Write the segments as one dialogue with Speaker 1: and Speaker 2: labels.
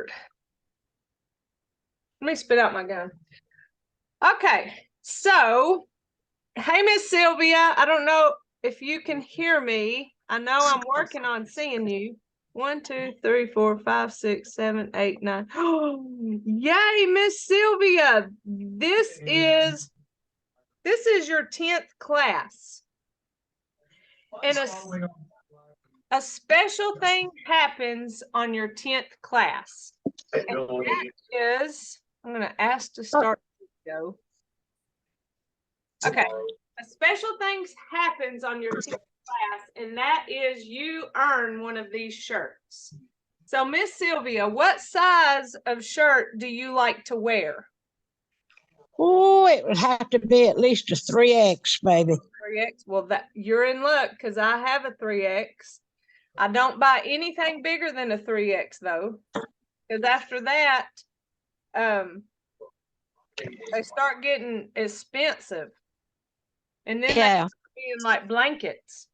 Speaker 1: start. Let me spit out my gun. Okay, so hey, Miss Sylvia, I don't know if you can hear me. I know I'm working on seeing you. 1, 2, 3, 4, 5, 6, 7, 8, 9. Oh, yay, Miss Sylvia. This is your 10th class. And a special thing happens on your 10th class. And that is, I'm going to ask to start the video. Okay. A special thing happens on your 10th class, and that is you earn one of these shirts. So, Miss Sylvia, what size of shirt do you like to wear?
Speaker 2: Oh, it would have to be at least a 3X, baby.
Speaker 1: 3X? Well, you're in luck because I have a 3X. I don't buy anything bigger than a 3X though, because after that, they start getting expensive, and then they start being like blankets.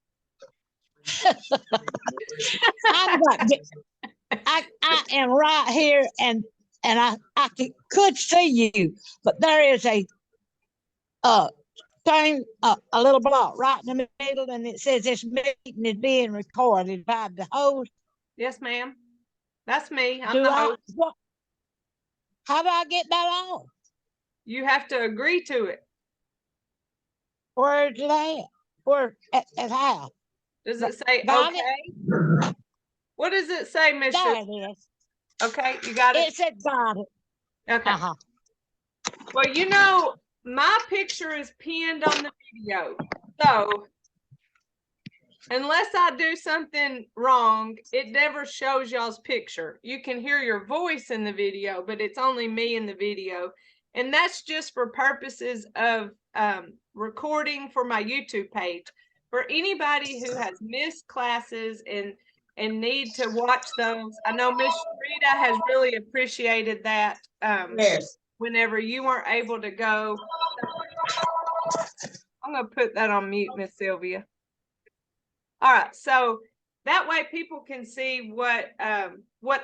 Speaker 2: I am right here, and I could see you, but there is a thing, a little block right in the middle, and it says this meeting is being recorded by the host.
Speaker 1: Yes, ma'am. That's me. I'm the host.
Speaker 2: How do I get that on?
Speaker 1: You have to agree to it.
Speaker 2: Where's it at? Where at how?
Speaker 1: Does it say
Speaker 2: got
Speaker 1: okay?
Speaker 2: It?
Speaker 1: What does it say, Miss?
Speaker 2: There it is.
Speaker 1: Okay, you got it?
Speaker 2: It said got it.
Speaker 1: Okay. Well, you know, my picture is pinned on the video. So unless I do something wrong, it never shows y'all's picture. You can hear your voice in the video, but it's only me in the video. And that's just for purposes of recording for my YouTube page. For anybody who has missed classes and need to watch those, I know Miss Rita has really appreciated that.
Speaker 2: Yes.
Speaker 1: Whenever you weren't able to go. I'm going to put that on mute, Miss Sylvia. All right, so that way people can see what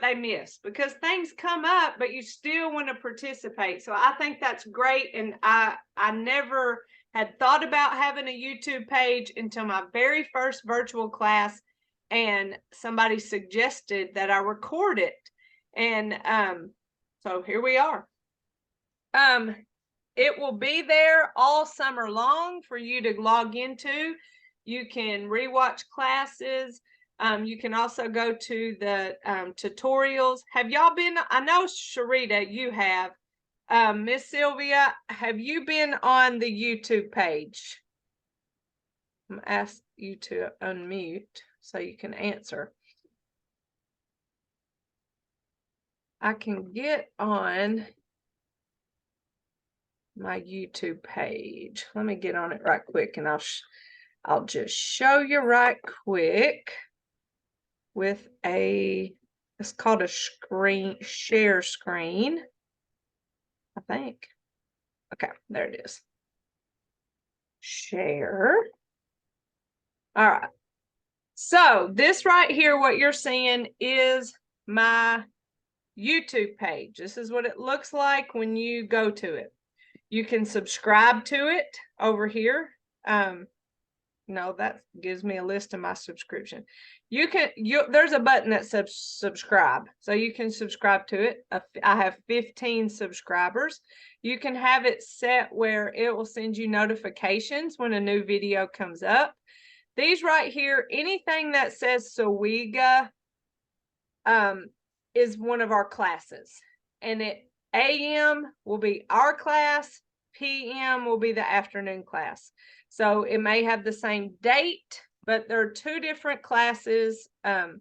Speaker 1: they missed, because things come up, but you still want to participate. So I think that's great, and I never had thought about having a YouTube page until my very first virtual class, and somebody suggested that I record it, and so here we are. It will be there all summer long for you to log into. You can rewatch classes. You can also go to the tutorials. Have y'all been? I know, Sharita, you have. Miss Sylvia, have you been on the YouTube page? I'm going to ask you to unmute so you can answer. I can get on my YouTube page. Let me get on it right quick, and I'll just show you right quick with it's called a share screen, I think. Okay, there it is. Share. All right. So this right here, what you're seeing is my YouTube page. This is what it looks like when you go to it. You can subscribe to it over here. No, that gives me a list of my subscription. There's a button that says subscribe, so you can subscribe to it. I have 15 subscribers. You can have it set where it will send you notifications when a new video comes up. These right here, anything that says SOWEGA is one of our classes, and AM will be our class, PM will be the afternoon class. So it may have the same date, but there are two different classes. You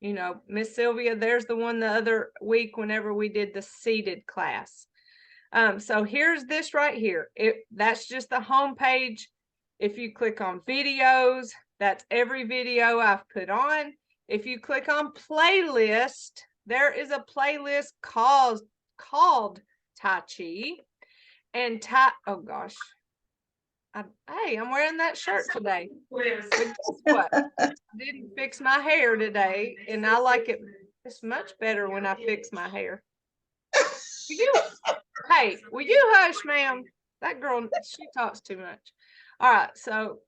Speaker 1: know, Miss Sylvia, there's the one the other week whenever we did the seated class. So here's this right here. That's just the home page. If you click on videos, that's every video I've put on. If you click on playlist, there is a playlist called Tai Chi. And oh gosh. Hey, I'm wearing that shirt today. But guess what? I didn't fix my hair today, and I like it It's much better when I fix my hair. Hey, will you hush, ma'am? That girl, she talks too much. All right, so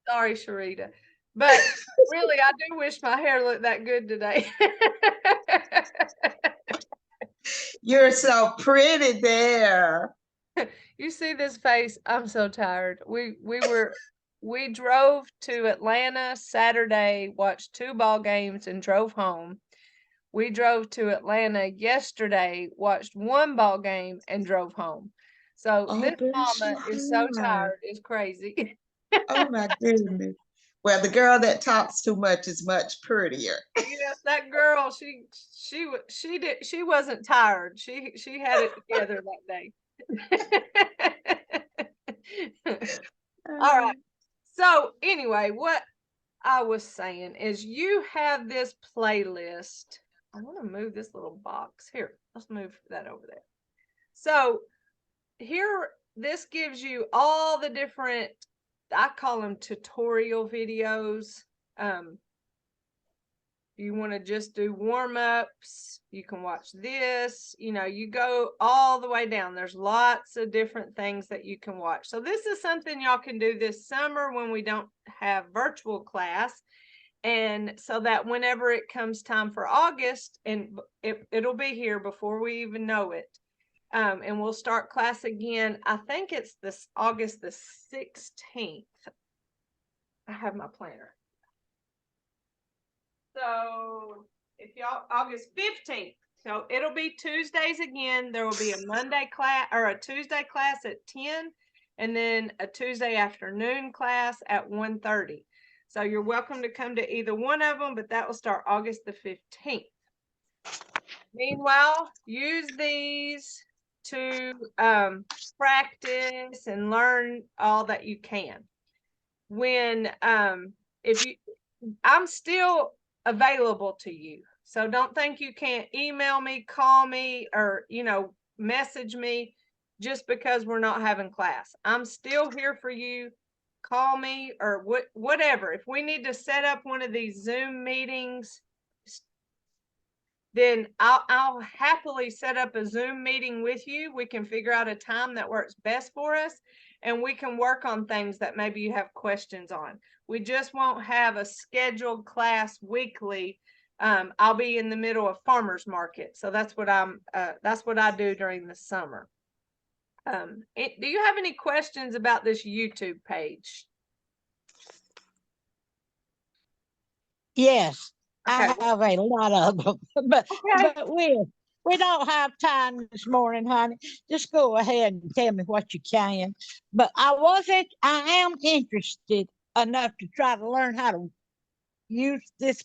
Speaker 1: sorry, Sharita. But really, I do wish my hair looked that good today.
Speaker 3: You're so pretty there.
Speaker 1: You see this face? I'm so tired. We drove to Atlanta Saturday, watched 2 ball games, and drove home. We drove to Atlanta yesterday, watched 1 ball game, and drove home. So
Speaker 3: Oh,
Speaker 1: this
Speaker 3: bless
Speaker 1: mama
Speaker 3: your
Speaker 1: is so
Speaker 3: heart.
Speaker 1: tired. It's crazy.
Speaker 3: Oh my goodness. Well, the girl that talks too much is much prettier.
Speaker 1: Yes, that girl, she wasn't tired. She had it together that day. All right. So anyway, what I was saying is you have this playlist. I want to move this little box. Here, let's move that over there. So here, this gives you all the different, I call them tutorial videos. You want to just do warm-ups, you can watch this, you go all the way down. There's lots of different things that you can watch. So this is something y'all can do this summer when we don't have virtual class. And so that whenever it comes time for August, and it'll be here before we even know it. And we'll start class again. I think it's this August the 16th. I have my planner. So if y'all, August 15th. So it'll be Tuesdays again. There will be a Monday class or a Tuesday class at 10, and then a Tuesday afternoon class at 1:30. So you're welcome to come to either one of them, but that will start August the 15th. Meanwhile, use these to practice and learn all that you can. When I'm still available to you. So don't think you can't email me, call me, or, message me just because we're not having class. I'm still here for you. Call me or whatever. If we need to set up one of these Zoom meetings, then I'll happily set up a Zoom meeting with you. We can figure out a time that works best for us, and we can work on things that maybe you have questions on. We just won't have a scheduled class weekly. I'll be in the middle of farmers market, so that's what I do during the summer. Do you have any questions about this YouTube page?
Speaker 2: Yes,
Speaker 1: Okay.
Speaker 2: I have a lot of them, but we don't have time this morning, honey. Just go ahead and tell me what you can. But I am interested enough to try to learn how to use this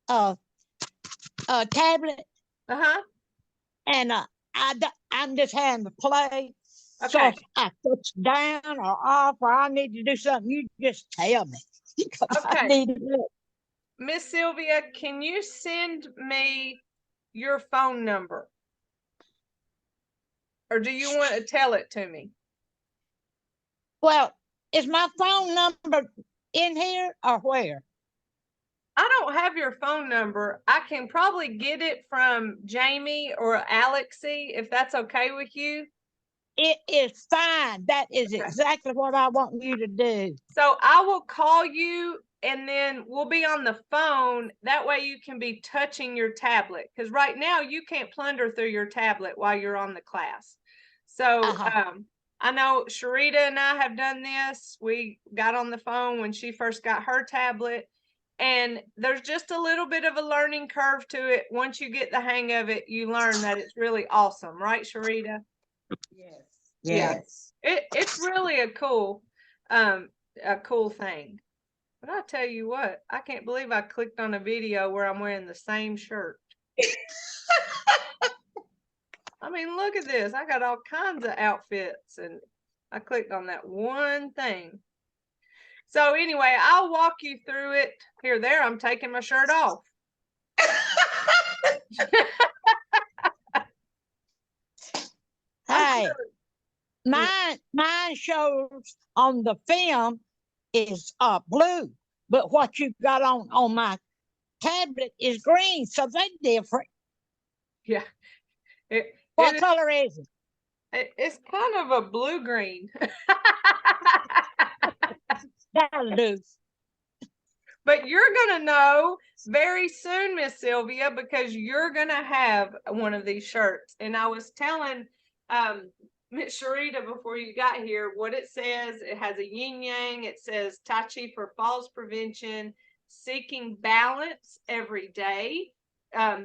Speaker 2: tablet, and I'm just having to play. So
Speaker 1: Okay.
Speaker 2: if I touch down or off, or I need to do something, you just tell me. Because I
Speaker 1: Okay.
Speaker 2: need to do it.
Speaker 1: Miss Sylvia, can you send me your phone number? Or do you want to tell it to me?
Speaker 2: Well, is my phone number in here or where?
Speaker 1: I don't have your phone number. I can probably get it from Jamie or Alexi, if that's okay with you.
Speaker 2: It is fine. That is exactly what I want you to do.
Speaker 1: So I will call you and then we'll be on the phone. That way you can be touching your tablet. Because right now you can't plunder through your tablet while you're on the class. So I know Sharita and I have done this. We got on the phone when she first got her tablet. And there's just a little bit of a learning curve to it. Once you get the hang of it, you learn that it's really awesome. Right, Sharita?
Speaker 3: Yes.
Speaker 1: Yes. Yeah. It's really a cool thing. But I tell you what, I can't believe I clicked on a video where I'm wearing the same shirt. I mean, look at this. I got all kinds of outfits and I clicked on that one thing. So anyway, I'll walk you through it. There, I'm taking my shirt off.
Speaker 2: Hey, mine shows on the film is blue, but what you got on my tablet is green, so they're different.
Speaker 1: Yeah.
Speaker 2: What color is it?
Speaker 1: It's kind of a blue-green.
Speaker 2: That'll do.
Speaker 1: But you're going to know very soon, Miss Sylvia, because you're going to have one of these shirts. And I was telling Miss Sharita before you got here what it says. It has a yin yang. It says Tai Chi for falls prevention, seeking balance every day.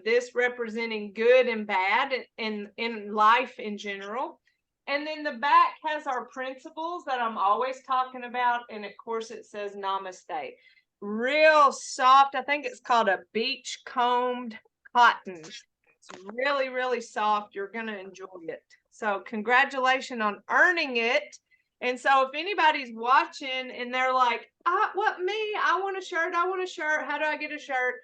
Speaker 1: This representing good and bad in life in general. And then the back has our principles that I'm always talking about. And of course, it says Namaste. Real soft. I think it's called a beach combed cotton. It's really, really soft. You're going to enjoy it. So congratulations on earning it. And so if anybody's watching and they're like, what, me? I want a shirt. I want a shirt. How do I get a shirt?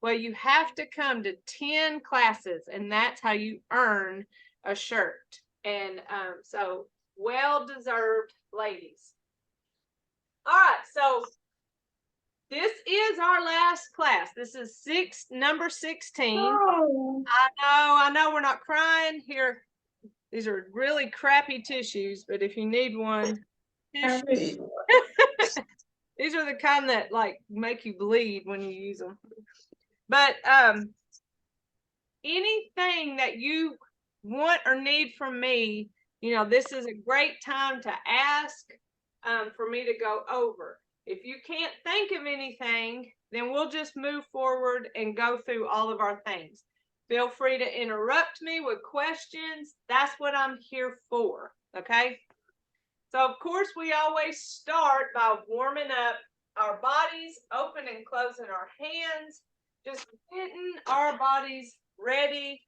Speaker 1: Well, you have to come to 10 classes, and that's how you earn a shirt. And so well-deserved, ladies. All right, so this is our last class. This is number 16.
Speaker 3: Oh.
Speaker 1: I know we're not crying here. These are really crappy tissues, but if you need one, these are the kind that like make you bleed when you use them. But anything that you want or need from me, this is a great time to ask for me to go over. If you can't think of anything, then we'll just move forward and go through all of our things. Feel free to interrupt me with questions. That's what I'm here for, okay? So, of course, we always start by warming up our bodies, opening and closing our hands, just getting our bodies ready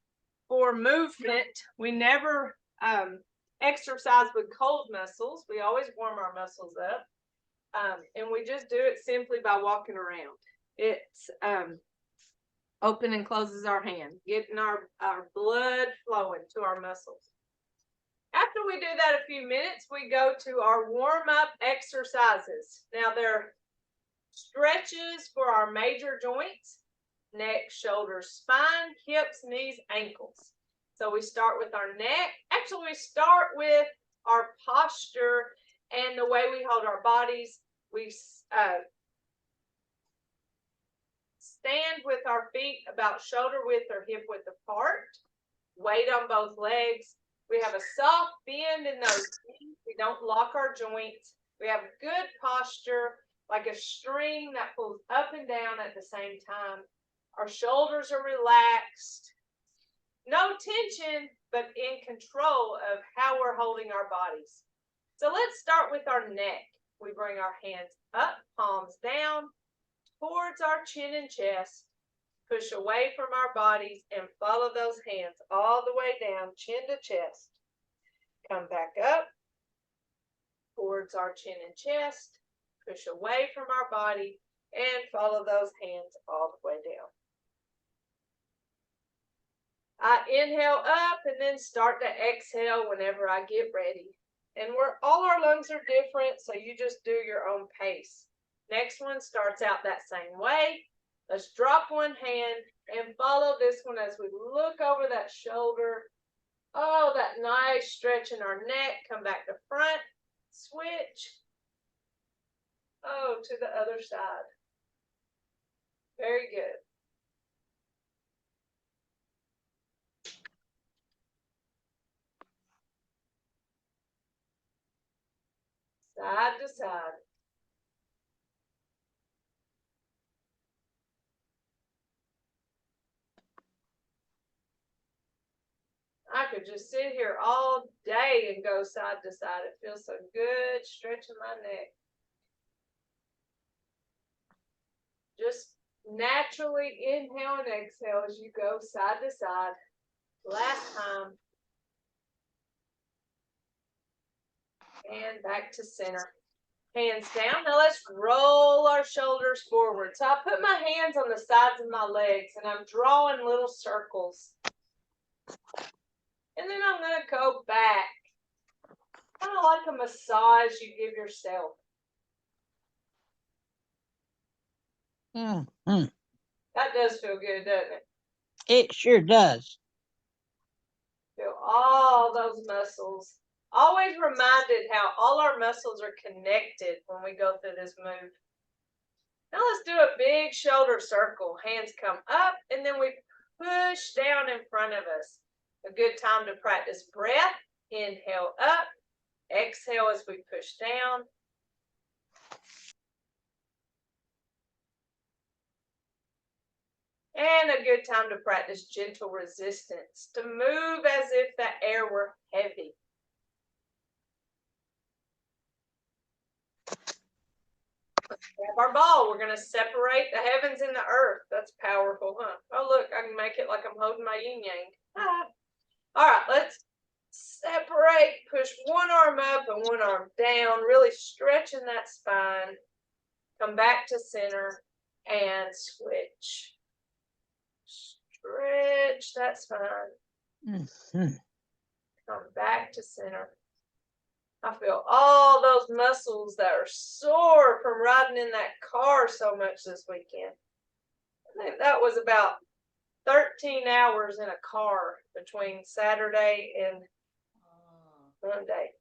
Speaker 1: for movement. We never exercise with cold muscles. We always warm our muscles up. And we just do it simply by walking around. It's open and closes our hand, getting our blood flowing to our muscles. After we do that a few minutes, we go to our warm-up exercises. Now, they're stretches for our major joints, neck, shoulders, spine, hips, knees, ankles. So we start with our neck. Actually, we start with our posture and the way we hold our bodies. We stand with our feet about shoulder width or hip width apart. Weight on both legs. We have a soft bend in those knees. We don't lock our joints. We have good posture, like a string that pulls up and down at the same time. Our shoulders are relaxed. No tension, but in control of how we're holding our bodies. So let's start with our neck. We bring our hands up, palms down, towards our chin and chest. Push away from our bodies and follow those hands all the way down, chin to chest. Come back up towards our chin and chest. Push away from our body and follow those hands all the way down. I inhale up and then start to exhale whenever I get ready. And all our lungs are different, so you just do your own pace. Next one starts out that same way. Let's drop one hand and follow this one as we look over that shoulder. Oh, that nice stretch in our neck. Come back to front. Switch. Oh, to the other side. Very good. Side to side. I could just sit here all day and go side to side. It feels so good, stretching my neck. Just naturally inhale and exhale as you go side to side. Last time. And back to center. Hands down. Now let's roll our shoulders forward. So I put my hands on the sides of my legs and I'm drawing little circles. And then I'm going to go back. Kind of like a massage you give yourself.
Speaker 2: Mm, mm.
Speaker 1: That does feel good, doesn't it?
Speaker 2: It sure does.
Speaker 1: Feel all those muscles. Always reminded how all our muscles are connected when we go through this move. Now let's do a big shoulder circle. Hands come up and then we push down in front of us. A good time to practice breath. Inhale up, exhale as we push down. And a good time to practice gentle resistance, to move as if the air were heavy. Grab our ball. We're going to separate the heavens and the earth. That's powerful, huh? Oh, look, I can make it like I'm holding my yin yang. Ah. All right, let's separate. Push one arm up and one arm down, really stretching that spine. Come back to center and switch. Stretch that spine.
Speaker 2: Mm-hmm.
Speaker 1: Come back to center. I feel all those muscles that are sore from riding in that car so much this weekend. I think that was about 13 hours in a car between Saturday and Monday.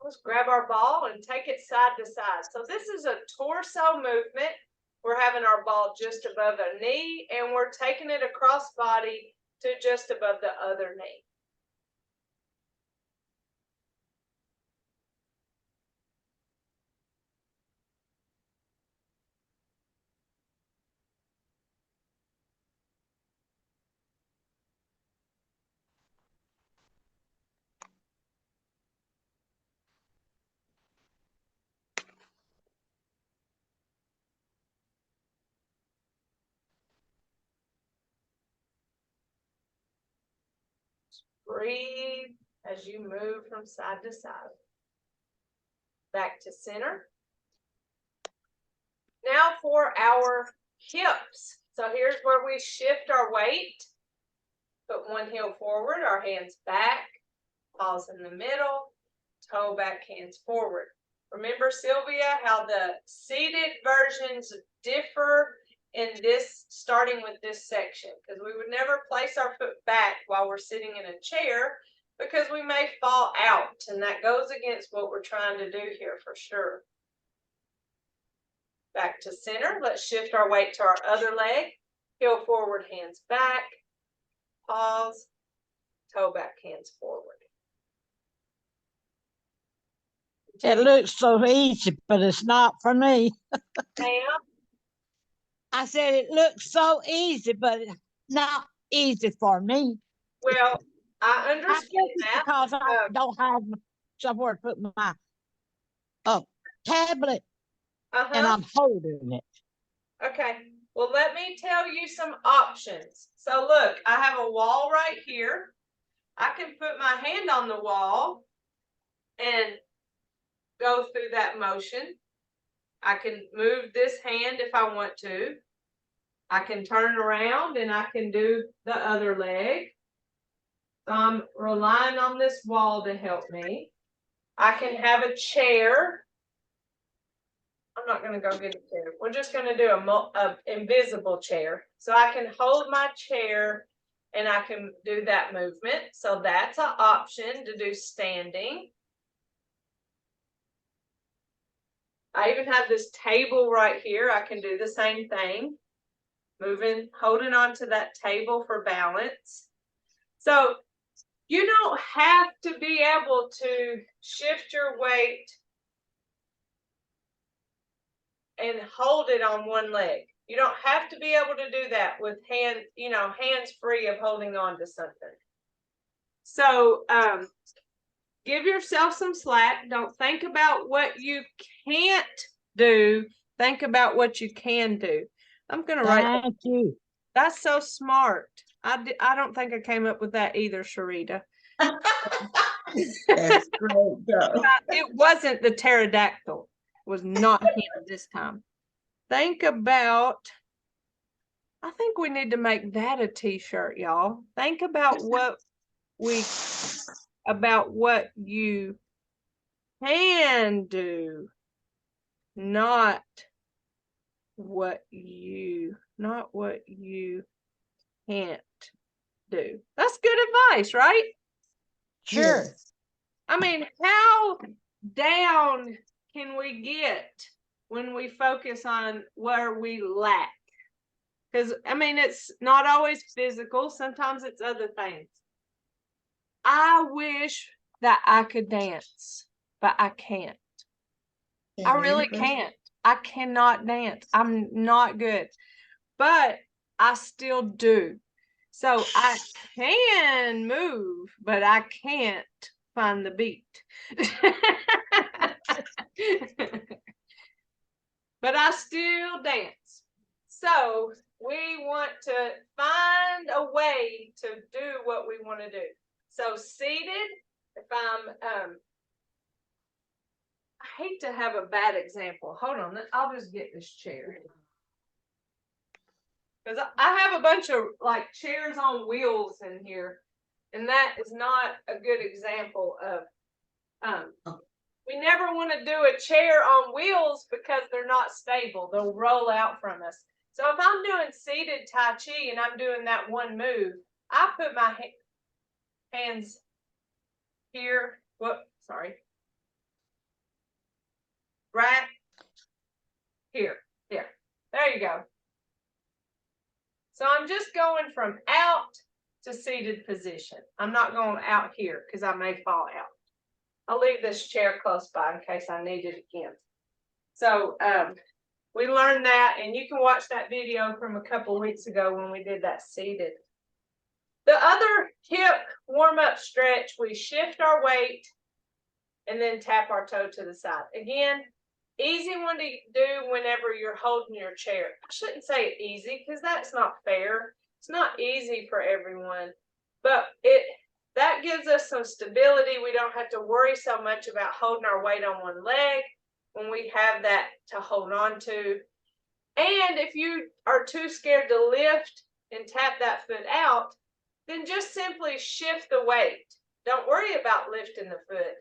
Speaker 1: Let's grab our ball and take it side to side. So this is a torso movement. We're having our ball just above a knee and we're taking it across body to just above the other knee. Breathe as you move from side to side. Back to center. Now for our hips. So here's where we shift our weight. Put one heel forward, our hands back. Pause in the middle. Toe back, hands forward. Remember, Sylvia, how the seated versions differ in this, starting with this section, because we would never place our foot back while we're sitting in a chair because we may fall out, and that goes against what we're trying to do here for sure. Back to center. Let's shift our weight to our other leg. Heel forward, hands back. Pause. Toe back, hands forward.
Speaker 2: It looks so easy, but it's not for me.
Speaker 1: Ma'am?
Speaker 2: I said it looks so easy, but it's not easy for me.
Speaker 1: Well, I
Speaker 2: I
Speaker 1: understand
Speaker 2: guess it's
Speaker 1: that.
Speaker 2: because I don't have somewhere to put my tablet, and I'm holding it.
Speaker 1: Okay. Well, let me tell you some options. So look, I have a wall right here. I can put my hand on the wall and go through that motion. I can move this hand if I want to. I can turn around and I can do the other leg. So I'm relying on this wall to help me. I can have a chair. I'm not going to go get a chair. We're just going to do a invisible chair. So I can hold my chair and I can do that movement. So that's an option to do standing. I even have this table right here. I can do the same thing. Holding on to that table for balance. So you don't have to be able to shift your weight and hold it on one leg. You don't have to be able to do that with hands free of holding on to something. So give yourself some slack. Don't think about what you can't do. Think about what you can do. I'm going to write.
Speaker 2: Thank you.
Speaker 1: That's so smart. I don't think I came up with that either, Sharita.
Speaker 3: That's great, though.
Speaker 1: It wasn't the pterodactyl. It was not him this time. Think about I think we need to make that a t-shirt, y'all. Think about what you can do, not what you can't do. That's good advice, right?
Speaker 2: Sure.
Speaker 1: I mean, how down can we get when we focus on where we lack? Because, I mean, it's not always physical. Sometimes it's other things. I wish that I could dance, but I can't. I really can't. I cannot dance. I'm not good, but I still do. So I can move, but I can't find the beat. But I still dance. So we want to find a way to do what we want to do. So seated, if I'm I hate to have a bad example. Hold on, I'll just get this chair. Because I have a bunch of like chairs on wheels in here, and that is not a good example of we never want to do a chair on wheels because they're not stable. They'll roll out from us. So if I'm doing seated Tai Chi and I'm doing that one move, I put my hands here. Sorry. Right here. There. There you go. So I'm just going from out to seated position. I'm not going out here because I may fall out. I'll leave this chair close by in case I need it again. So we learned that, and you can watch that video from a couple of weeks ago when we did that seated. The other hip warm-up stretch, we shift our weight and then tap our toe to the side. Again, easy one to do whenever you're holding your chair. I shouldn't say easy because that's not fair. It's not easy for everyone, but that gives us some stability. We don't have to worry so much about holding our weight on one leg when we have that to hold on to. And if you are too scared to lift and tap that foot out, then just simply shift the weight. Don't worry about lifting the foot.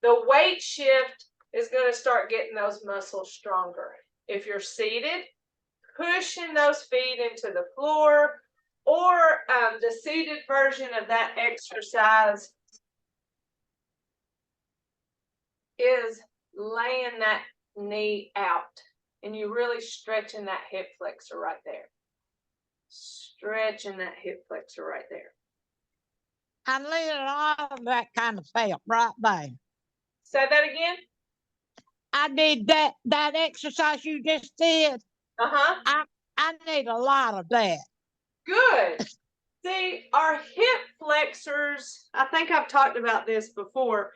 Speaker 1: The weight shift is going to start getting those muscles stronger. If you're seated, pushing those feet into the floor, or the seated version of that exercise is laying that knee out, and you're really stretching that hip flexor right there. Stretching that hip flexor right there.
Speaker 2: I need a lot of that kind of felt right there.
Speaker 1: Say that again.
Speaker 2: I need that exercise you just did. I need a lot of that.
Speaker 1: Good. See, our hip flexors, I think I've talked about this before.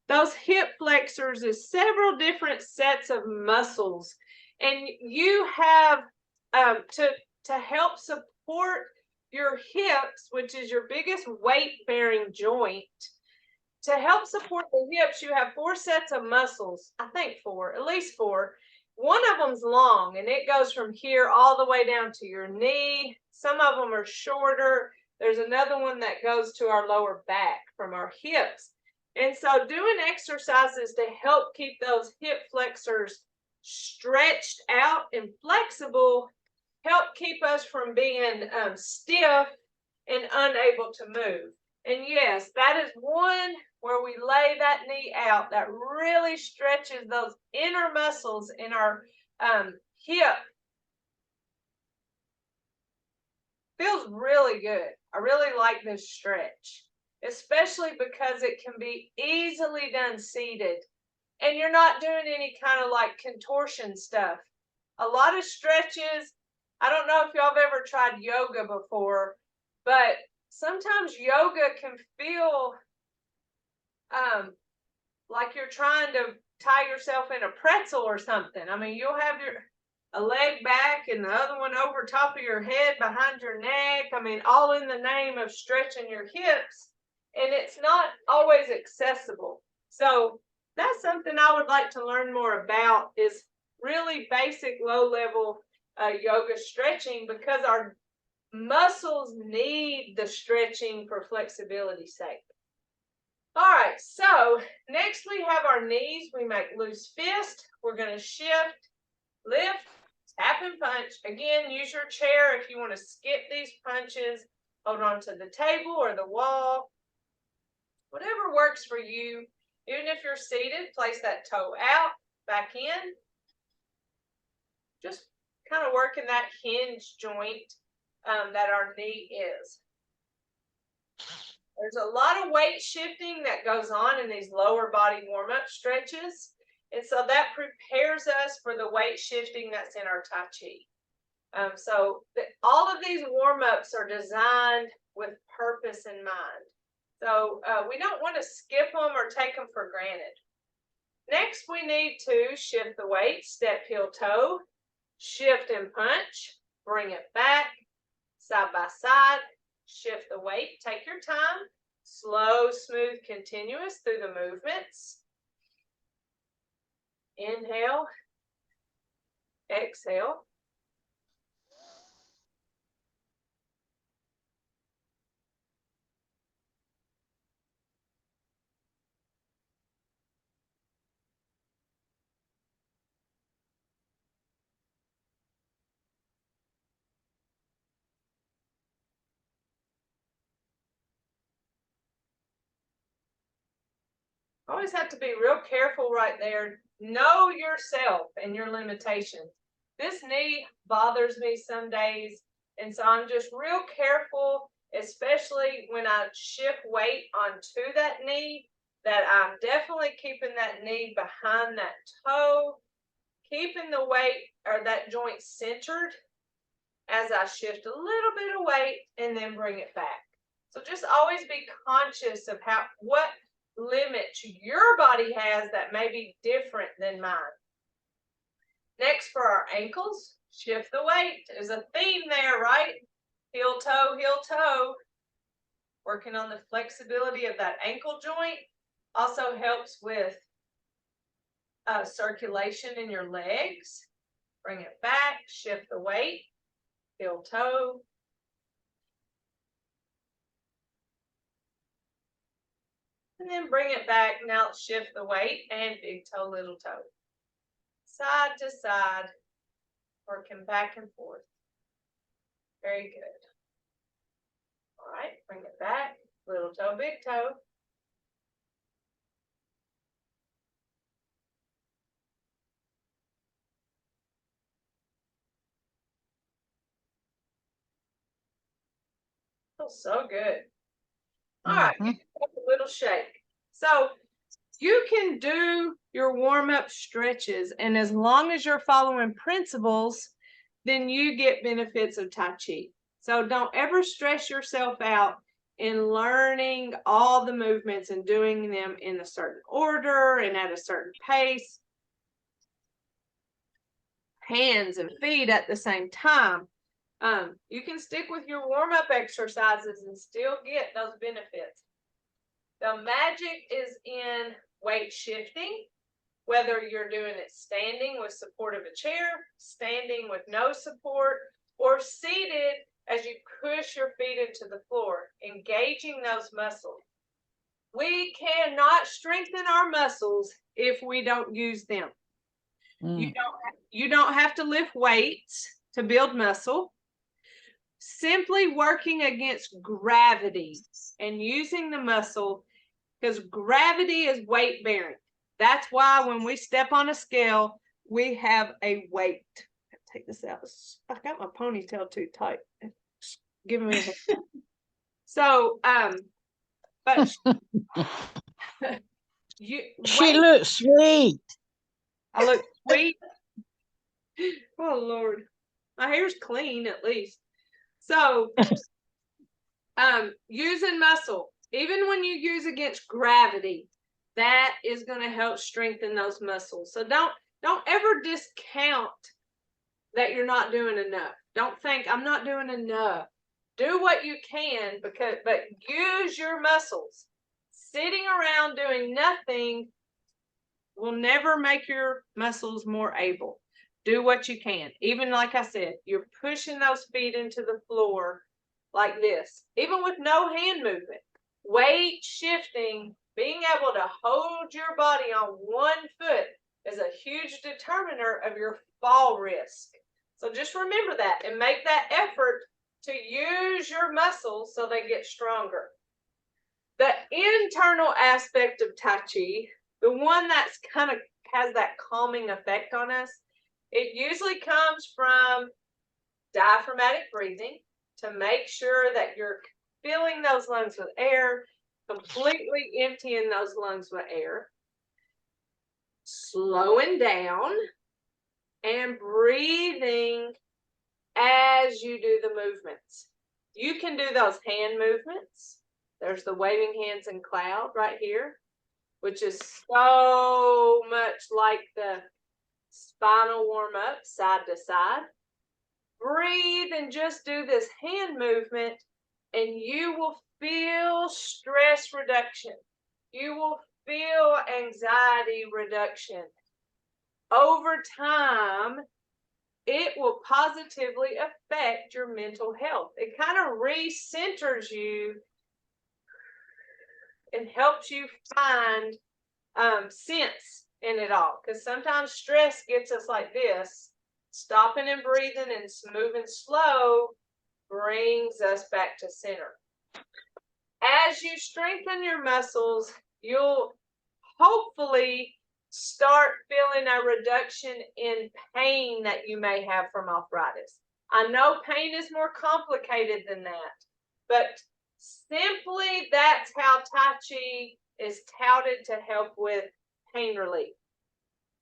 Speaker 1: Those hip flexors is several different sets of muscles, and you have to help support your hips, which is your biggest weight-bearing joint. To help support the hips, you have 4 sets of muscles. I think 4, at least 4. One of them's long, and it goes from here all the way down to your knee. Some of them are shorter. There's another one that goes to our lower back from our hips. And so doing exercises to help keep those hip flexors stretched out and flexible help keep us from being stiff and unable to move. And yes, that is one where we lay that knee out that really stretches those inner muscles in our hip. Feels really good. I really like this stretch, especially because it can be easily done seated, and you're not doing any kind of like contortion stuff. A lot of stretches, I don't know if y'all have ever tried yoga before, but sometimes yoga can feel like you're trying to tie yourself in a pretzel or something. I mean, you'll have a leg back and the other one over top of your head behind your neck. I mean, all in the name of stretching your hips, and it's not always accessible. So that's something I would like to learn more about, is really basic low-level yoga stretching because our muscles need the stretching for flexibility's sake. All right, so next we have our knees. We make loose fist. We're going to shift, lift, tap and punch. Again, use your chair if you want to skip these punches. Hold on to the table or the wall. Whatever works for you. Even if you're seated, place that toe out, back in. Just kind of working that hinge joint that our knee is. There's a lot of weight shifting that goes on in these lower body warm-up stretches. And so that prepares us for the weight shifting that's in our Tai Chi. All of these warm-ups are designed with purpose in mind. So we don't want to skip them or take them for granted. Next, we need to shift the weight, step, heel, toe, shift and punch, bring it back, side by side, shift the weight, take your time, slow, smooth, continuous through the movements. Inhale, exhale. Always have to be real careful right there. Know yourself and your limitations. This knee bothers me some days, and so I'm just real careful, especially when I shift weight onto that knee, that I'm definitely keeping that knee behind that toe, keeping the weight or that joint centered as I shift a little bit of weight and then bring it back. So just always be conscious of what limits your body has that may be different than mine. Next, for our ankles, shift the weight. There's a theme there, right? Heel, toe. Working on the flexibility of that ankle joint. Also helps with circulation in your legs. Bring it back, shift the weight. Heel, toe. And then bring it back. Now shift the weight and big toe, little toe. Side to side, working back and forth. Very good. All right, bring it back. Little toe, big toe. Feels so good. All right, a little shake. So you can do your warm-up stretches, and as long as you're following principles, then you get benefits of Tai Chi. So don't ever stress yourself out in learning all the movements and doing them in a certain order and at a certain pace. Hands and feet at the same time. You can stick with your warm-up exercises and still get those benefits. The magic is in weight shifting, whether you're doing it standing with support of a chair, standing with no support, or seated as you push your feet into the floor, engaging those muscles. We cannot strengthen our muscles if we don't use them. You don't have to lift weights to build muscle. Simply working against gravity and using the muscle, because gravity is weight bearing. That's why when we step on a scale, we have a weight. Take this out. I got my ponytail too tight. It's giving me a so but
Speaker 2: she looks sweet.
Speaker 1: I look sweet. Oh Lord, my hair's clean at least. So using muscle, even when you use against gravity, that is going to help strengthen those muscles. So don't ever discount that you're not doing enough. Don't think I'm not doing enough. Do what you can, but use your muscles. Sitting around doing nothing will never make your muscles more able. do what you can. Even like I said, you're pushing those feet into the floor like this, even with no hand movement. Weight shifting, being able to hold your body on one foot is a huge determiner of your fall risk. So just remember that and make that effort to use your muscles so they get stronger. The internal aspect of Tai Chi, the one that's kind of has that calming effect on us, it usually comes from diaphragmatic breathing to make sure that you're filling those lungs with air, completely emptying those lungs with air, slowing down, and breathing as you do the movements. You can do those hand movements. There's the waving hands and cloud right here, which is so much like the spinal warm-up, side to side. Breathe and just do this hand movement, and you will feel stress reduction. You will feel anxiety reduction. Over time, it will positively affect your mental health. It kind of recenters you and helps you find sense in it all. Because sometimes stress gets us like this. Stopping and breathing and moving slow brings us back to center. As you strengthen your muscles, you'll hopefully start feeling a reduction in pain that you may have from arthritis. I know pain is more complicated than that, but simply that's how Tai Chi is touted to help with pain relief.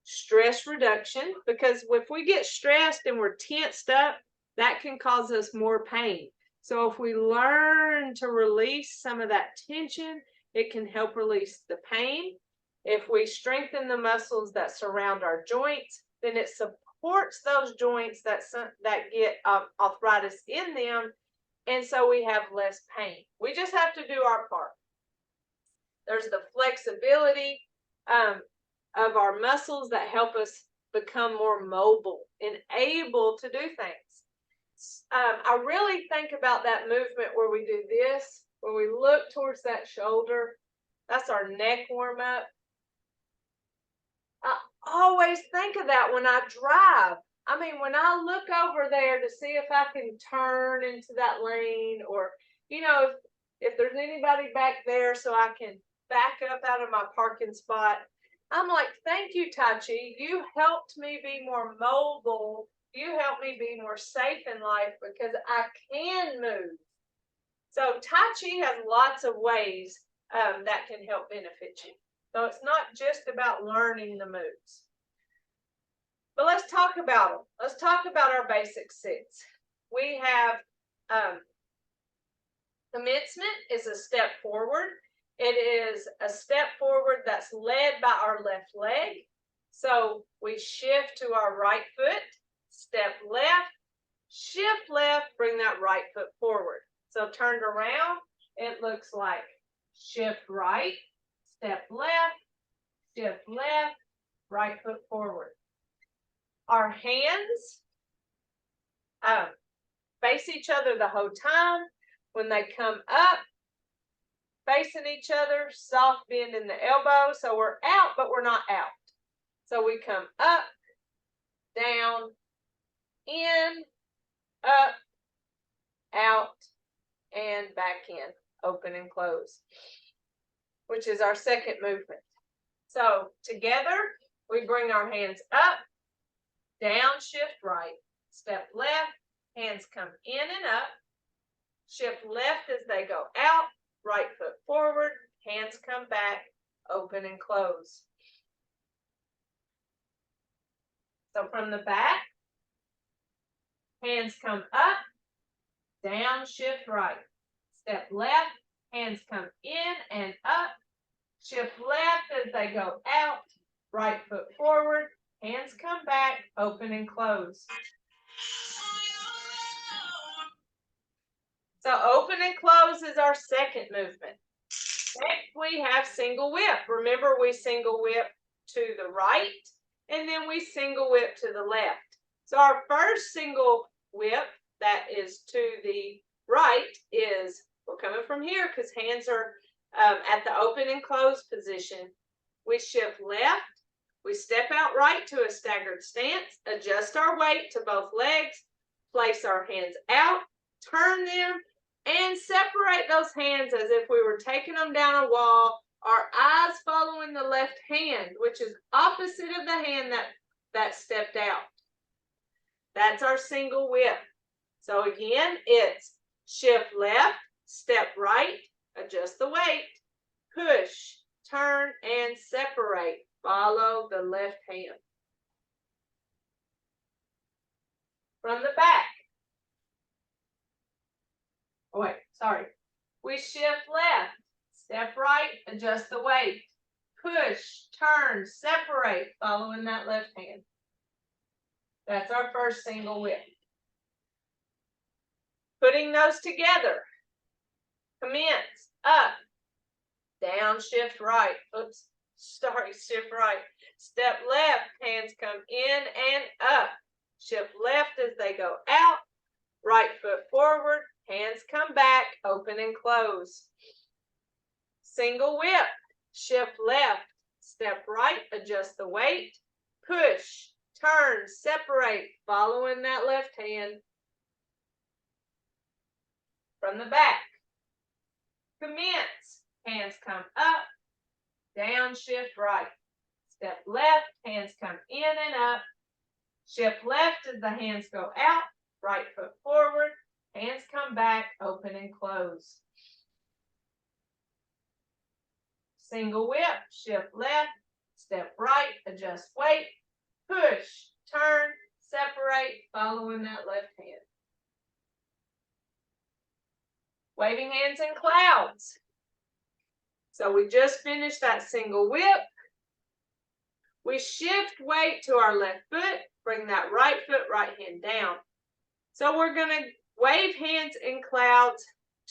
Speaker 1: Stress reduction, because if we get stressed and we're tensed up, that can cause us more pain. So if we learn to release some of that tension, it can help release the pain. If we strengthen the muscles that surround our joints, then it supports those joints that get arthritis in them, and so we have less pain. We just have to do our part. There's the flexibility of our muscles that help us become more mobile and able to do things. I really think about that movement where we do this, where we look towards that shoulder. That's our neck warm up. I always think of that when I drive. I mean, when I look over there to see if I can turn into that lane, or, you know, if there's anybody back there so I can back up out of my parking spot, I'm like, thank you, Tai Chi. You helped me be more mobile. You helped me be more safe in life because I can move. So Tai Chi has lots of ways that can help benefit you. So it's not just about learning the moves. But let's talk about them. Let's talk about our basic six. We have commencement is a step forward. It is a step forward that's led by our left leg. So we shift to our right foot, step left, shift left, bring that right foot forward. So turned around, it looks like shift right, step left, shift left, right foot forward. Our hands face each other the whole time. When they come up, facing each other, soft bend in the elbow. So we're out, but we're not out. So we come up, down, in, up, out, and back in, open and close, which is our second movement. So together, we bring our hands up, down, shift right, step left, hands come in and up, shift left as they go out, right foot forward, hands come back, open and close. So from the back, hands come up, down, shift right, step left, hands come in and up, shift left as they go out, right foot forward, hands come back, open and close. So open and close is our second movement. Next, we have single whip. Remember, we single whip to the right, and then we single whip to the left. So our first single whip that is to the right is, we're coming from here because hands are at the open and close position. We shift left, we step out right to a staggered stance, adjust our weight to both legs, place our hands out, turn them, and separate those hands as if we were taking them down a wall, our eyes following the left hand, which is opposite of the hand that stepped out. That's our single whip. So again, it's shift left, step right, adjust the weight, push, turn, and separate. Follow the left hand. From the back. Oh, wait, sorry. We shift left, step right, adjust the weight, push, turn, separate, following that left hand. That's our first single whip. Putting those together. Commence, up, down, shift right. Oops, sorry, shift right. Step left, hands come in and up. Shift left as they go out. Right foot forward, hands come back, open and close. Single whip, shift left, step right, adjust the weight, push, turn, separate, following that left hand. From the back. Commence, hands come up, down, shift right. Step left, hands come in and up. Shift left as the hands go out, right foot forward, hands come back, open and close. Single whip, shift left, step right, adjust weight, push, turn, separate, following that left hand. Waving hands in clouds. So we just finished that single whip. We shift weight to our left foot, bring that right foot, right hand down. So we're going to wave hands in clouds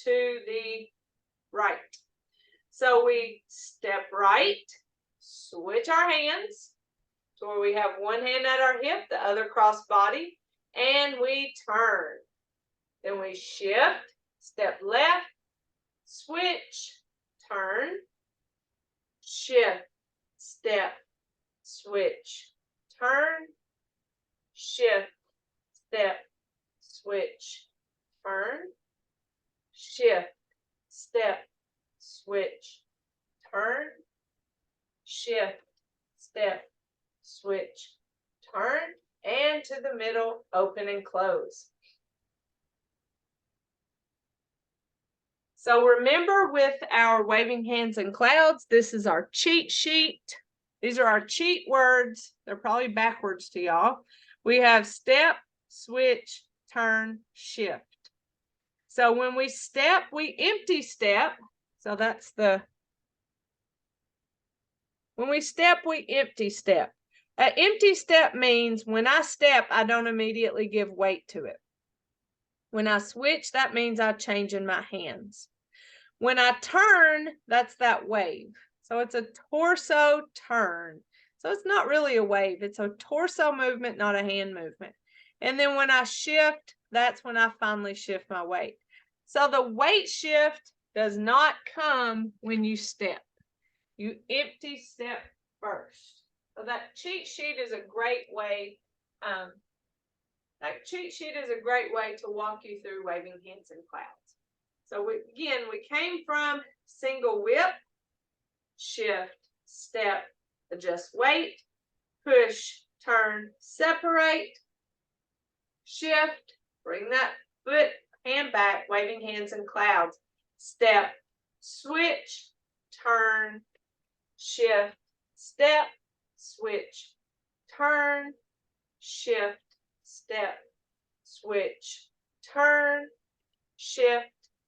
Speaker 1: to the right. So we step right, switch our hands to where we have one hand at our hip, the other cross body, and we turn. Then we shift, step left, switch, turn, shift, step, switch, turn, shift, step, switch, turn, shift, step, switch, turn, shift, step, switch, turn, and to the middle, open and close. So remember, with our waving hands and clouds, this is our cheat sheet. These are our cheat words. They're probably backwards to y'all. We have step, switch, turn, shift. So when we step, we empty step. So that's the, when we step, we empty step. An empty step means when I step, I don't immediately give weight to it. When I switch, that means I change in my hands. When I turn, that's that wave. So it's a torso turn. So it's not really a wave. It's a torso movement, not a hand movement. And then when I shift, that's when I finally shift my weight. So the weight shift does not come when you step. You empty step first. So that cheat sheet is a great way. That cheat sheet is a great way to walk you through waving hands and clouds. So we came from single whip, shift, step, adjust weight, push, turn, separate, shift, bring that foot, hand back, waving hands and clouds, step, switch, turn, shift, step, switch, turn, shift, step, switch, turn, shift,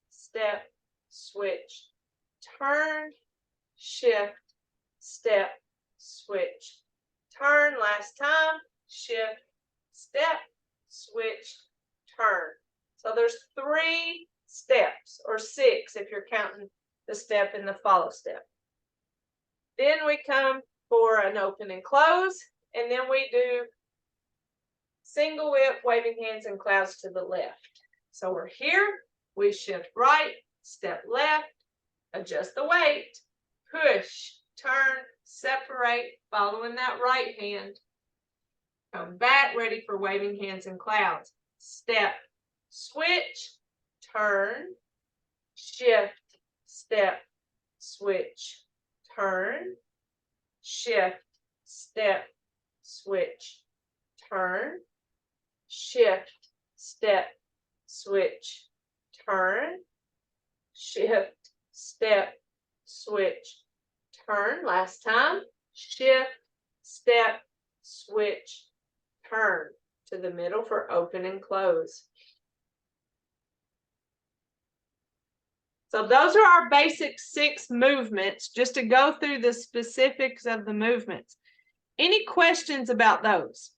Speaker 1: step, switch, turn, shift, step, switch, turn. Last time, shift, step, switch, turn. So there's 3 steps, or 6 if you're counting the step and the follow step. Then we come for an open and close, and then we do single whip, waving hands and clouds to the left. So we're here, we shift right, step left, adjust the weight, push, turn, separate, following that right hand. Come back, ready for waving hands and clouds. Step, switch, turn, shift, step, switch, turn, shift, step, switch, turn, shift, step, switch, turn, shift, step, switch, turn. Last time, shift, step, switch, turn to the middle for open and close. So those are our basic 6 movements, just to go through the specifics of the movements. Any questions about those?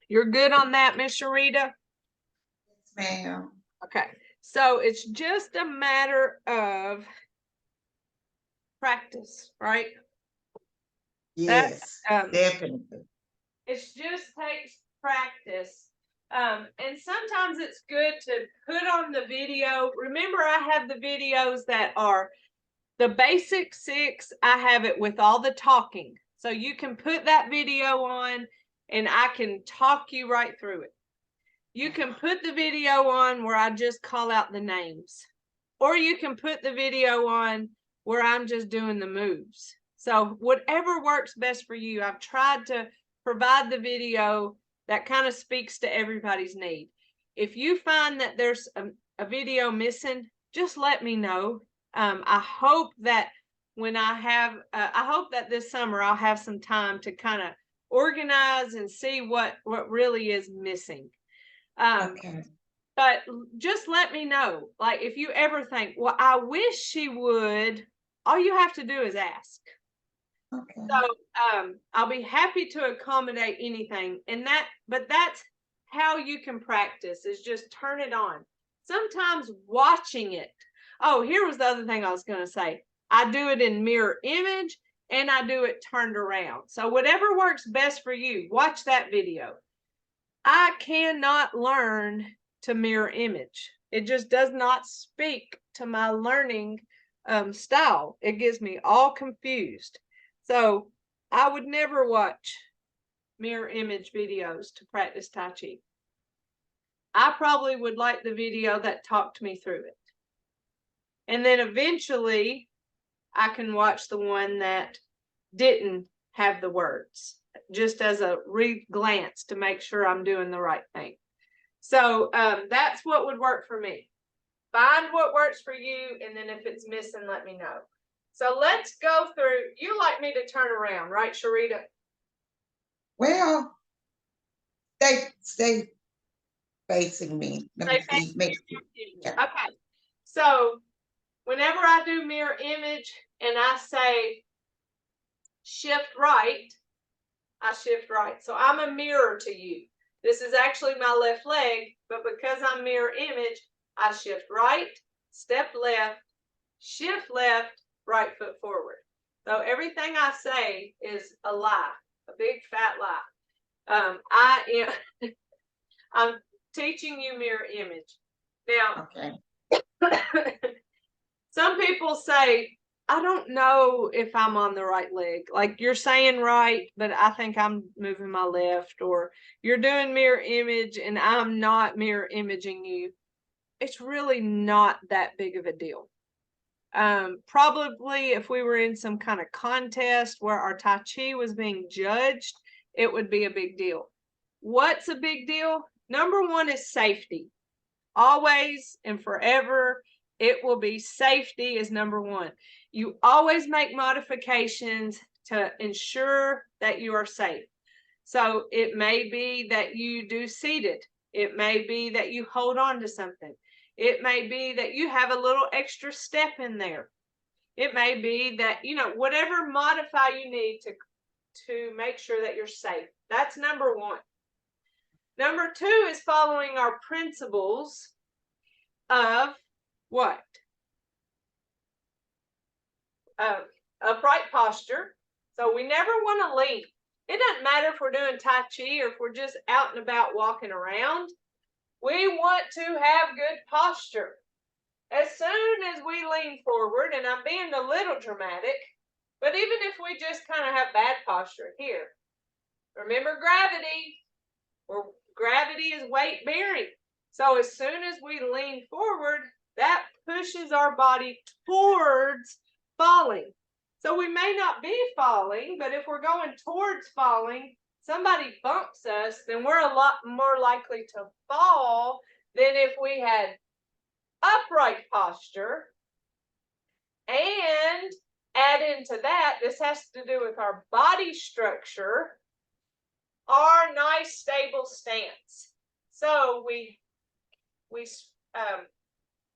Speaker 1: You're good on that, Miss Sharita?
Speaker 3: Yes, ma'am.
Speaker 1: Okay, so it's just a matter of practice, right?
Speaker 3: Yes,
Speaker 1: That,
Speaker 3: definitely.
Speaker 1: it just takes practice. And sometimes it's good to put on the video. Remember, I have the videos that are the basic 6. I have it with all the talking. So you can put that video on and I can talk you right through it. You can put the video on where I just call out the names. Or you can put the video on where I'm just doing the moves. So whatever works best for you. I've tried to provide the video that kind of speaks to everybody's need. If you find that there's a video missing, just let me know. I hope that when I hope that this summer I'll have some time to kind of organize and see what really is missing.
Speaker 3: Okay.
Speaker 1: But just let me know. Like if you ever think, well, I wish she would, all you have to do is ask.
Speaker 3: Okay.
Speaker 1: So I'll be happy to accommodate anything. But that's how you can practice, is just turn it on. Sometimes watching it. Oh, here was the other thing I was going to say. I do it in mirror image and I do it turned around. So whatever works best for you, watch that video. I cannot learn to mirror image. It just does not speak to my learning style. It gets me all confused. So I would never watch mirror image videos to practice Tai Chi. I probably would like the video that talked me through it. And then eventually I can watch the one that didn't have the words, just as a glance to make sure I'm doing the right thing. So that's what would work for me. Find what works for you, and then if it's missing, let me know. So let's go through. You like me to turn around, right, Sharita?
Speaker 3: Well, stay facing me. Let me see. Yeah.
Speaker 1: Okay. So whenever I do mirror image and I say shift right, I shift right. So I'm a mirror to you. This is actually my left leg, but because I'm mirror image, I shift right, step left, shift left, right foot forward. So everything I say is a lie, a big fat lie. I'm teaching you mirror image. Now,
Speaker 3: Okay.
Speaker 1: some people say, I don't know if I'm on the right leg. Like you're saying right, but I think I'm moving my left, or you're doing mirror image and I'm not mirror imaging you. It's really not that big of a deal. Probably if we were in some kind of contest where our Tai Chi was being judged, it would be a big deal. What's a big deal? Number one is safety. Always and forever, it will be safety is number one. You always make modifications to ensure that you are safe. So it may be that you do seated. It may be that you hold on to something. It may be that you have a little extra step in there. It may be that, whatever modify you need to make sure that you're safe. That's number one. Number two is following our principles of what? Upright posture. So we never want to lean. It doesn't matter if we're doing Tai Chi or if we're just out and about walking around. We want to have good posture. As soon as we lean forward, and I'm being a little dramatic, but even if we just kind of have bad posture here, remember gravity, or gravity is weight bearing. So as soon as we lean forward, that pushes our body towards falling. So we may not be falling, but if we're going towards falling, somebody bumps us, then we're a lot more likely to fall than if we had upright posture. And add into that, this has to do with our body structure, our nice stable stance. So we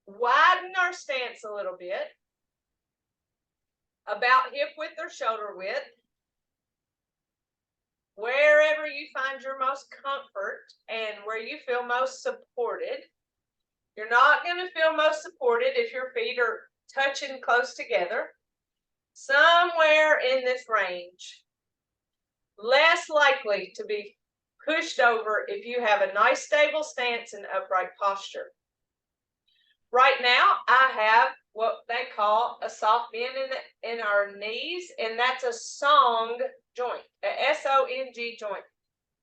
Speaker 1: widen our stance a little bit, about hip width or shoulder width, wherever you find your most comfort and where you feel most supported. You're not going to feel most supported if your feet are touching close together. Somewhere in this range. Less likely to be pushed over if you have a nice stable stance and upright posture. Right now, I have what they call a soft bend in our knees, and that's a song joint, a S-O-N-G joint.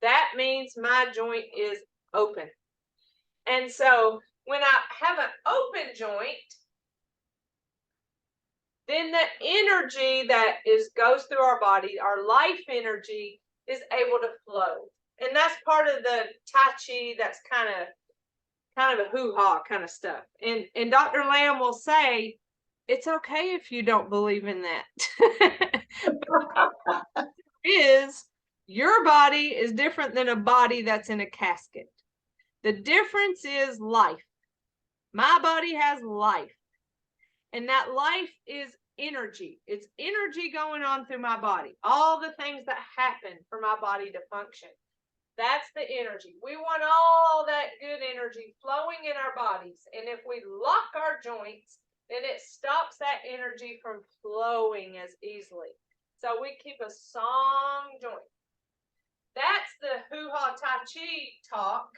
Speaker 1: That means my joint is open. And so when I have an open joint, then the energy that goes through our body, our life energy, is able to flow. And that's part of the Tai Chi, that's kind of a hoo-ha kind of stuff. And Dr. Lamb will say, it's okay if you don't believe in that. Your body is different than a body that's in a casket. The difference is life. My body has life. And that life is energy. It's energy going on through my body. All the things that happen for my body to function. That's the energy. We want all that good energy flowing in our bodies. And if we lock our joints, then it stops that energy from flowing as easily. So we keep a song joint. That's the hoo-ha Tai Chi talk.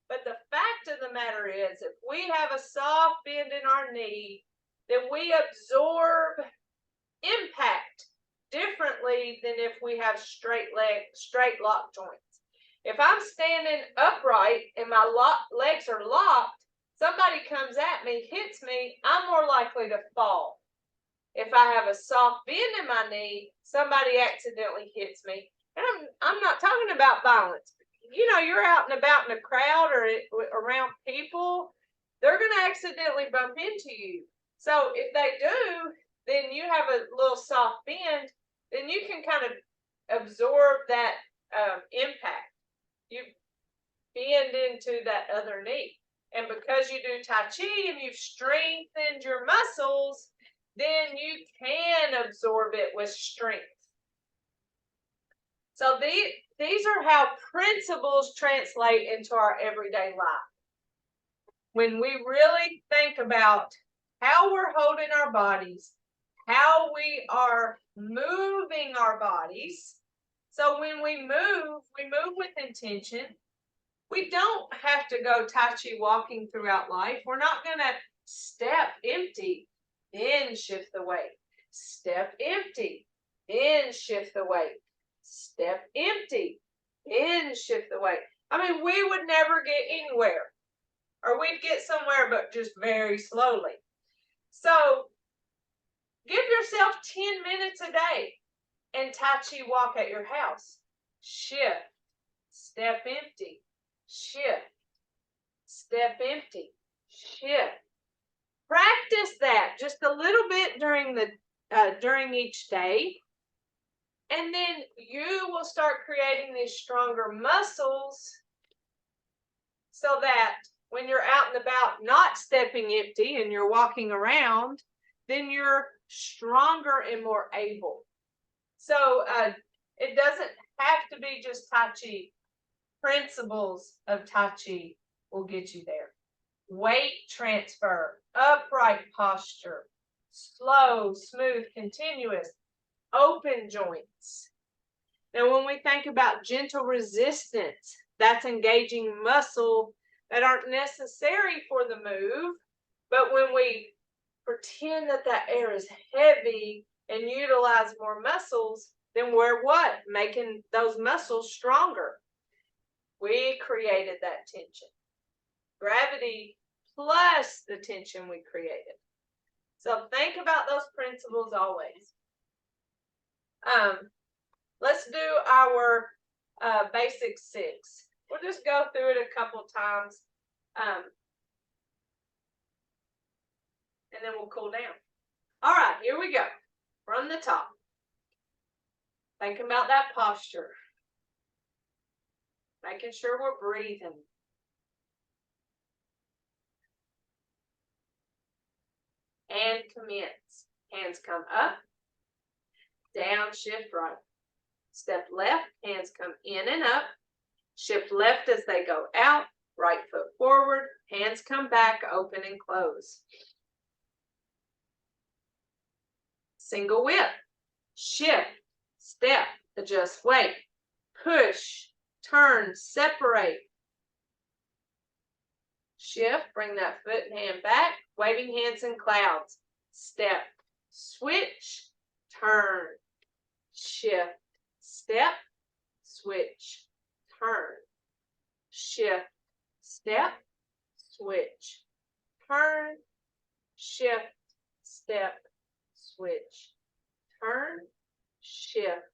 Speaker 1: But the fact of the matter is, if we have a soft bend in our knee, then we absorb impact differently than if we have straight lock joints. If I'm standing upright and my legs are locked, somebody comes at me, hits me, I'm more likely to fall. If I have a soft bend in my knee, somebody accidentally hits me. And I'm not talking about violence. You know, you're out and about in a crowd or around people, they're going to accidentally bump into you. So if they do, then you have a little soft bend, then you can kind of absorb that impact. You bend into that other knee. And because you do Tai Chi and you've strengthened your muscles, then you can absorb it with strength. So these are how principles translate into our everyday life. When we really think about how we're holding our bodies, how we are moving our bodies. So when we move with intention. We don't have to go Tai Chi walking throughout life. We're not going to step empty, then shift the weight. Step empty, then shift the weight. Step empty, then shift the weight. I mean, we would never get anywhere. Or we'd get somewhere, but just very slowly. So give yourself 10 minutes a day and Tai Chi walk at your house. Shift, step empty, shift, step empty, shift. Practice that just a little bit during each day. And then you will start creating these stronger muscles so that when you're out and about not stepping empty and you're walking around, then you're stronger and more able. So it doesn't have to be just Tai Chi. Principles of Tai Chi will get you there. Weight transfer, upright posture, slow, smooth, continuous. open joints. Now, when we think about gentle resistance, that's engaging muscle that aren't necessary for the move. But when we pretend that that air is heavy and utilize more muscles, then we're what? Making those muscles stronger. We created that tension. Gravity plus the tension we created. So think about those principles always. Let's do our basic 6. We'll just go through it a couple times. And then we'll cool down. All right, here we go. From the top. Thinking about that posture. Making sure we're breathing. And commence. Hands come up. Down, shift right. Step left, hands come in and up. Shift left as they go out. Right foot forward. Hands come back, open and close. Single whip. Shift, step, adjust weight. Push, turn, separate. Shift, bring that foot and hand back. Waving hands in clouds. Step, switch, turn, shift, step, switch, turn, shift, step, switch, turn, shift, step, switch, turn, shift,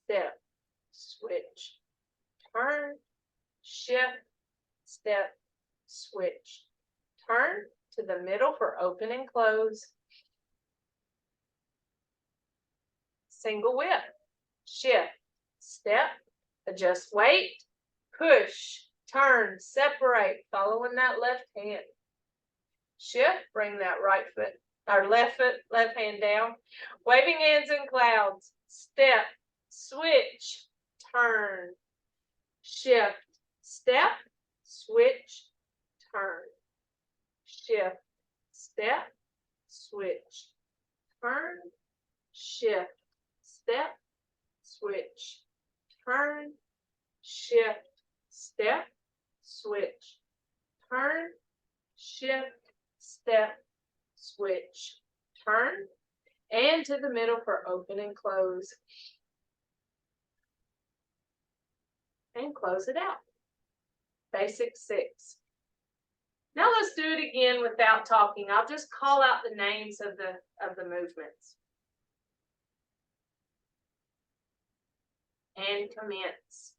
Speaker 1: step, switch, turn, shift, step, switch, turn to the middle for open and close. Single whip, shift, step, adjust weight, push, turn, separate, following that left hand. Shift, bring that right foot, or left hand down. Waving hands in clouds, step, switch, turn, shift, step, switch, turn, shift, step, switch, turn, shift, step, switch, turn, shift, step, switch, turn, shift, step, switch, turn, and to the middle for open and close. And close it out. Basic 6. Now let's do it again without talking. I'll just call out the names of the movements. And commence.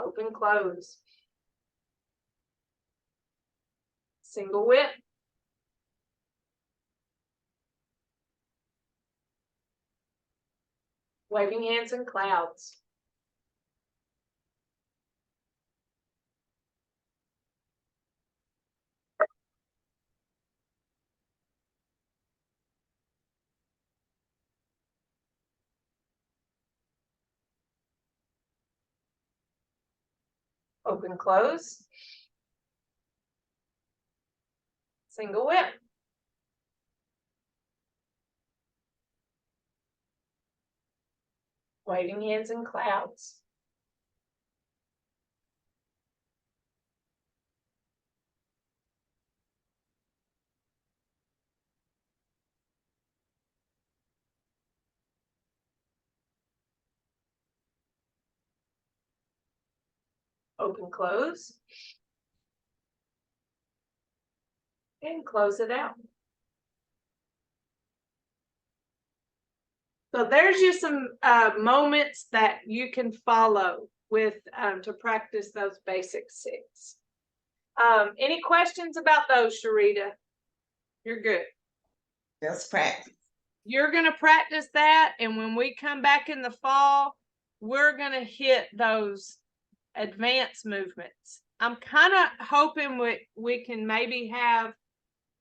Speaker 1: Open, close. Single whip. Waving hands in clouds. Open, close. Single whip. Waving hands in clouds. Open, close. And close it out. So there's just some moments that you can follow with to practice those basic 6. Any questions about those, Sharita? You're good.
Speaker 3: Just practice.
Speaker 1: You're going to practice that, and when we come back in the fall, we're going to hit those advanced movements. I'm kind of hoping we can maybe have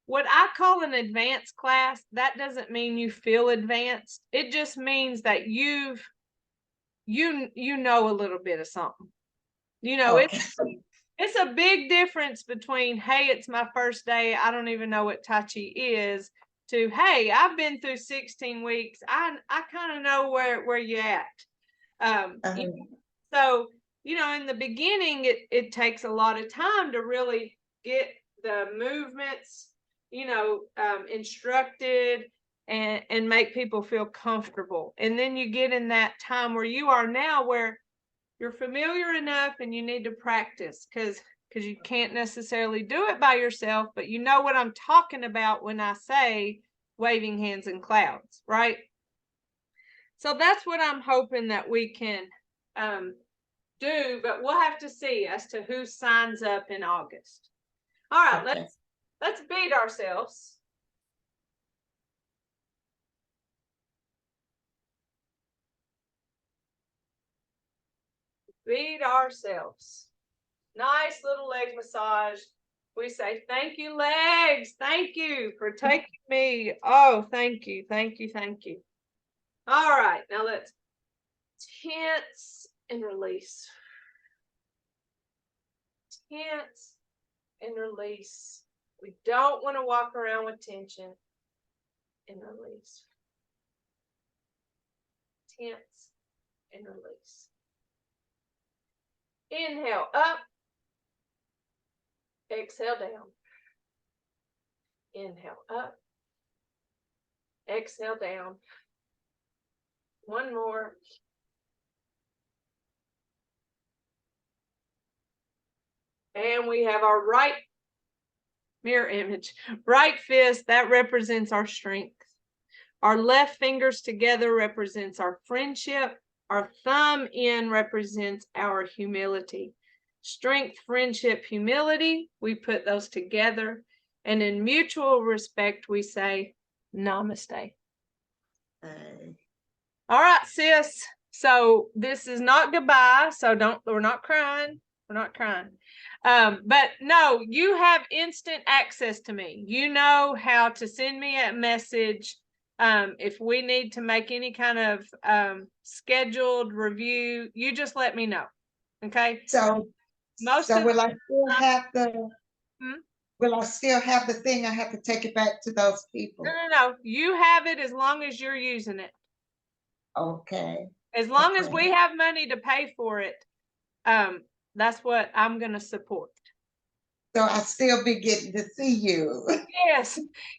Speaker 1: what I call an advanced class. That doesn't mean you feel advanced. It just means that you know a little bit of something. You know,
Speaker 3: Okay.
Speaker 1: It's a big difference between, hey, it's my first day, I don't even know what Tai Chi is, to, hey, I've been through 16 weeks. I kind of know where you're at. So, in the beginning, it takes a lot of time to really get the movements, instructed and make people feel comfortable. And then you get in that time where you are now, where you're familiar enough and you need to practice, because you can't necessarily do it by yourself, but you know what I'm talking about when I say waving hands in clouds, right? So that's what I'm hoping that we can do, but we'll have to see as to who signs up in August. All right,
Speaker 3: Okay.
Speaker 1: let's beat ourselves. Beat ourselves. Nice little leg massage. We say, thank you, legs. Thank you for taking me. Oh, thank you. Thank you. Thank you. All right. Now let's tense and release. Tense and release. We don't want to walk around with tension. And release. Tense and release. Inhale up. Exhale down. Inhale up. Exhale down. One more. And we have our right mirror image. Right fist, that represents our strength. Our left fingers together represents our friendship. Our thumb in represents our humility. Strength, friendship, humility, we put those together. And in mutual respect, we say namaste. All right, sis. So this is not goodbye. So we're not crying. We're not crying. But no, you have instant access to me. You know how to send me a message. If we need to make any kind of scheduled review, you just let me know. Okay.
Speaker 3: So will I still have the
Speaker 1: Hmm?
Speaker 3: will I still have the thing? I have to take it back to those people.
Speaker 1: No. You have it as long as you're using it.
Speaker 3: Okay.
Speaker 1: As long as
Speaker 3: Okay.
Speaker 1: we have money to pay for it, that's what I'm going to support.
Speaker 3: So I still be getting to see you.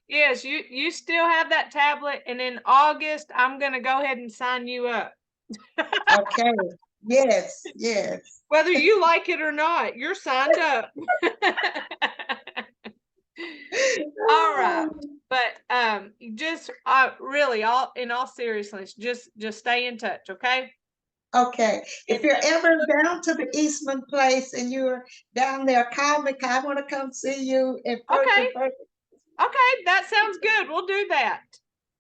Speaker 1: Yes, you still have that tablet, and in August, I'm going to go ahead and sign you up.
Speaker 3: Okay. Yes.
Speaker 1: Whether you like it or not, you're signed up. All right. But just really, in all seriousness, just stay in touch, okay?
Speaker 3: Okay. If you're ever down to the Eastman place and you're down there, call me. I want to come see you in person.
Speaker 1: Okay, that sounds good. We'll do that.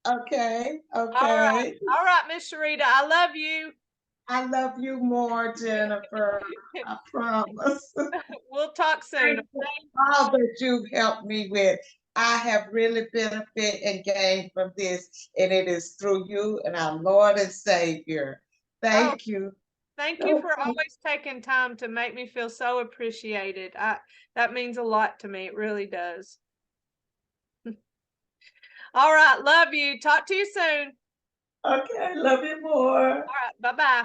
Speaker 3: Okay.
Speaker 1: All right, Miss Sharita, I love you.
Speaker 3: I love you more, Jennifer. I promise.
Speaker 1: We'll talk soon.
Speaker 3: All that you've helped me with, I have really benefited and gained from this, and it is through you and our Lord and Savior. Thank you.
Speaker 1: Thank you for always taking time to make me feel so appreciated. That means a lot to me. It really does. All right. Love you. Talk to you soon.
Speaker 3: Okay. Love you more.
Speaker 1: All right. Bye-bye.